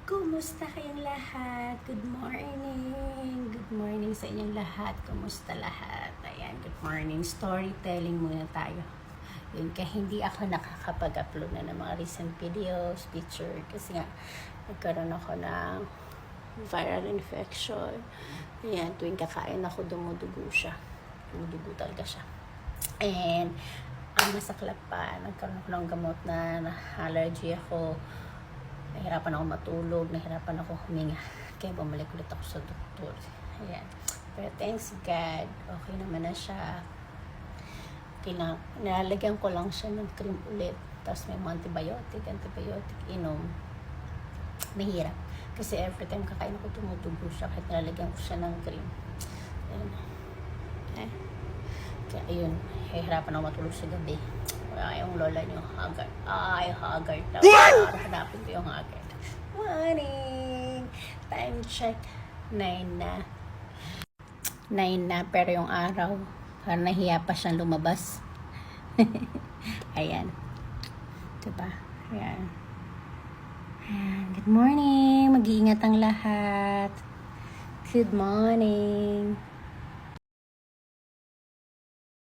Kumusta kayong lahat? Good morning! Good morning sa inyong lahat. Kumusta lahat? Ayan, good morning. Storytelling muna tayo. Yun, kaya hindi ako nakakapag-upload na ng mga recent videos, picture, kasi nga, nagkaroon ako ng viral infection. Ayan, tuwing kakain ako, dumudugo siya. Dumudugo talaga siya. And, ang masaklap pa, nagkaroon ako ng gamot na allergy ako. Nahirapan ako matulog, nahirapan ako huminga. Kaya bumalik ulit ako sa doktor. Ayan. Pero thanks God, okay naman na siya. Nilalagyan ko lang siya ng cream ulit. Tapos may mga antibiotic inom. Mahirap. Kasi every time kakain ako, tumutubo siya. Kahit nilalagyan ko siya ng cream. Ayan. Okay. Kaya ayun, hihirapan ako matulog sa gabi. Yung lola nyo, haggard. Ay, haggard daw. Hanapin ko yung haggard. Morning! Time check. 9 na. 9 na, pero yung araw, parang nahiya pa siyang lumabas. Ayan. Diba? Ayan. Ayan. Good morning! Mag-iingat ang lahat. Good morning!